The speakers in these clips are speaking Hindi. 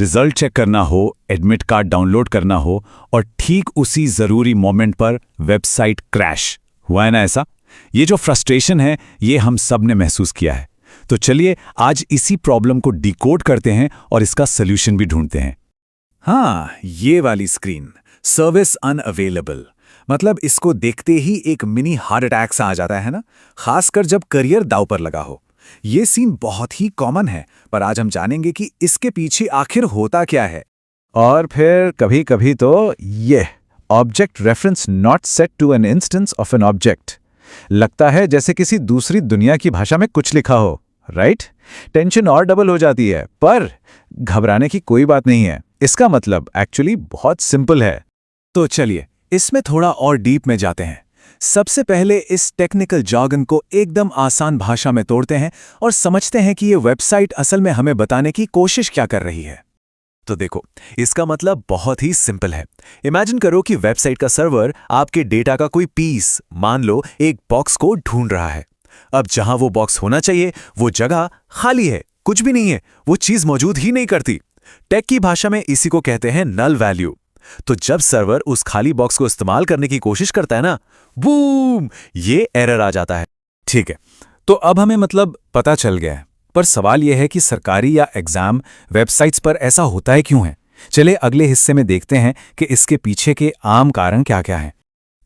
रिजल्ट चेक करना हो, एडमिट कार्ड डाउनलोड करना हो और ठीक उसी ज़रूरी मोमेंट पर वेबसाइट क्रैश हुआ है ना ऐसा। ये जो फ्रस्ट्रेशन है ये हम सब ने महसूस किया है। तो चलिए आज इसी प्रॉब्लम को डिकोड करते हैं और इसका सल्यूशन भी ढूंढते हैं। हाँ, ये वाली स्क्रीन सर्विस अनअवेलेबल, मतलब इसको देखते ही एक मिनी हार्ट अटैक सा आ जाता है ना, खासकर जब करियर दांव पर लगा हो। ये सीन बहुत ही कॉमन है, पर आज हम जानेंगे कि इसके पीछे आखिर होता क्या है। और फिर कभी कभी तो ये object reference not set to an instance of an object, लगता है जैसे किसी दूसरी दुनिया की भाषा में कुछ लिखा हो, राइट? टेंशन और डबल हो जाती है, पर घबराने की कोई बात नहीं है। इसका मतलब एक्चुअली बहुत सिंपल है। तो चलिए इसमें थोड़ा और डीप में जाते हैं। सबसे पहले इस टेक्निकल jargon को एकदम आसान भाषा में तोड़ते हैं और समझते हैं कि ये वेबसाइट असल में हमें बताने की कोशिश क्या कर रही है। तो देखो, इसका मतलब बहुत ही सिंपल है। इमेजिन करो कि वेबसाइट का सर्वर आपके डेटा का कोई पीस, मान लो एक बॉक्स को ढूंढ रहा है। अब जहां वो बॉक्स होना चाहिए वो जगह खाली है, कुछ भी नहीं है, वो चीज मौजूद ही नहीं करती। टेक की भाषा में इसी को कहते हैं नल वैल्यू। तो जब सर्वर उस खाली बॉक्स को इस्तेमाल करने की कोशिश करता है ना, बूम, ये एरर आ जाता है। ठीक है, तो अब हमें मतलब पता चल गया है, पर सवाल यह है कि सरकारी या एग्जाम वेबसाइट्स पर ऐसा होता है क्यों है। चलिए अगले हिस्से में देखते हैं कि इसके पीछे के आम कारण क्या क्या हैं।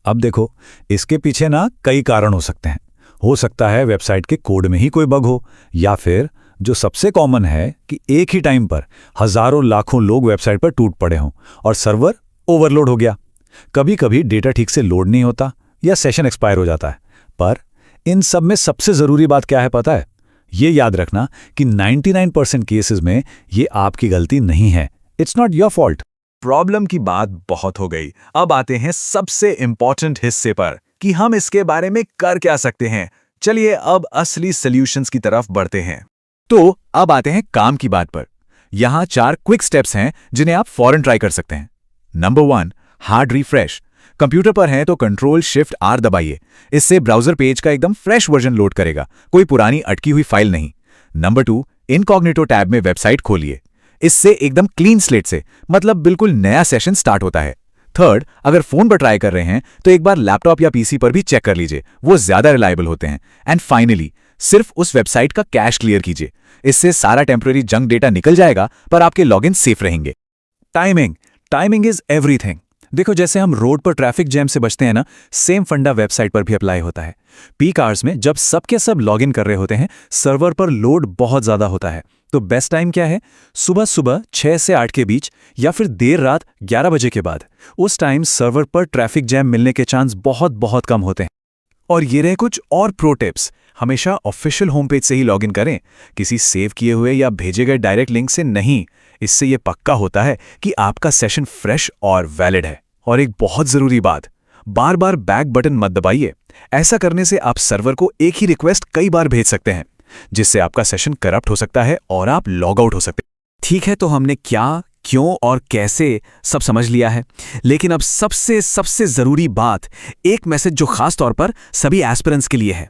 अब देखो, इसके पीछे ना कई कारण हो सकते हैं। हो सकता है वेबसाइट के कोड में ही कोई बग हो, या फिर जो सबसे कॉमन है कि एक ही टाइम पर हजारों लाखों लोग वेबसाइट पर टूट पड़े हों और सर्वर ओवरलोड हो गया। कभी कभी डेटा ठीक से लोड नहीं होता या सेशन एक्सपायर हो जाता है। पर इन सब में सबसे ज़रूरी बात क्या है पता है? ये याद रखना कि 99% केसेस में ये आपकी गलती नहीं है। It's not your fault. Problem की बात बहुत हो गई, अब आते हैं सबसे इंपॉर्टेंट हिस्से पर कि हम इसके बारे में कर क्या सकते हैं। चलिए अब असली सॉल्यूशंस की तरफ बढ़ते हैं। तो अब आते हैं काम की बात पर। यहां 4 क्विक स्टेप्स हैं जिन्हें आप फौरन ट्राई कर सकते हैं। Number 1, hard refresh. कंप्यूटर पर हैं तो Ctrl+Shift+R दबाइए। इससे ब्राउजर पेज का एकदम फ्रेश वर्जन लोड करेगा, कोई पुरानी अटकी हुई फाइल नहीं। नंबर 2, इनकॉग्निटो टैब में वेबसाइट खोलिए। इससे एकदम क्लीन स्लेट से, मतलब बिल्कुल नया सेशन स्टार्ट होता है। थर्ड, अगर फोन पर ट्राई कर रहे हैं तो एक बार लैपटॉप या पीसी पर भी चेक कर लीजिए, वो ज्यादा रिलायबल होते हैं। एंड फाइनली, सिर्फ उस वेबसाइट का कैश क्लियर कीजिए। इससे सारा टेम्पररी जंक डेटा निकल जाएगा, पर आपके लॉगिन सेफ रहेंगे। Timing is everything. देखो, जैसे हम रोड पर ट्रैफिक जैम से बचते हैं ना, सेम फंडा वेबसाइट पर भी अप्लाई होता है। पीक आवर्स में जब सबके सब लॉगिन कर रहे होते हैं, सर्वर पर लोड बहुत ज्यादा होता है। तो बेस्ट टाइम क्या है? सुबह 6 से 8 के बीच, या फिर देर रात 11 बजे के बाद। उस टाइम सर्वर पर ट्रैफिक जैम मिलने के चांस बहुत बहुत कम होते हैं। और ये रहे कुछ और प्रो टिप्स। हमेशा ऑफिशियल होम पेज से ही लॉगिन करें, किसी सेव किए हुए या भेजे गए डायरेक्ट लिंक से नहीं। इससे यह पक्का होता है कि आपका सेशन फ्रेश और वैलिड है। और एक बहुत जरूरी बात, बार बार बैक बटन मत दबाइए। ऐसा करने से आप सर्वर को एक ही रिक्वेस्ट कई बार भेज सकते हैं, जिससे आपका सेशन करप्ट हो सकता है और आप लॉग आउट हो सकते हैं। ठीक है, तो हमने क्या, क्यों और कैसे सब समझ लिया है, लेकिन अब सबसे जरूरी बात, एक मैसेज जो खास तौर पर सभी एस्पिरेंट्स के लिए है।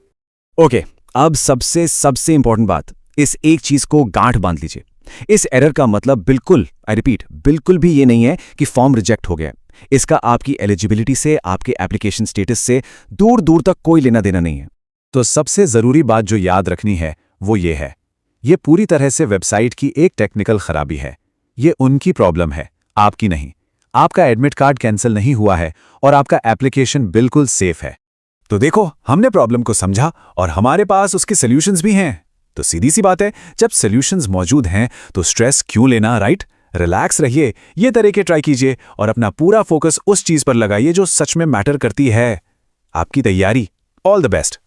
ओके, अब सबसे इंपॉर्टेंट बात, इस एक चीज को गांठ बांध लीजिए। इस एरर का मतलब बिल्कुल, आई रिपीट, बिल्कुल भी ये नहीं है कि फॉर्म रिजेक्ट हो गया। इसका आपकी एलिजिबिलिटी से, आपके एप्लीकेशन स्टेटस से दूर दूर तक कोई लेना देना नहीं है। तो सबसे जरूरी बात जो याद रखनी है वो ये है, ये पूरी तरह से वेबसाइट की एक टेक्निकल खराबी है। ये उनकी प्रॉब्लम है, आपकी नहीं। आपका एडमिट कार्ड कैंसिल नहीं हुआ है और आपका एप्लीकेशन बिल्कुल सेफ है। तो देखो, हमने प्रॉब्लम को समझा और हमारे पास उसके सॉल्यूशंस भी हैं। तो सीधी सी बात है, जब सॉल्यूशंस मौजूद हैं तो स्ट्रेस क्यों लेना, राइट? रिलैक्स रहिए, ये तरीके ट्राई कीजिए और अपना पूरा फोकस उस चीज पर लगाइए जो सच में मैटर करती है, आपकी तैयारी। All the best.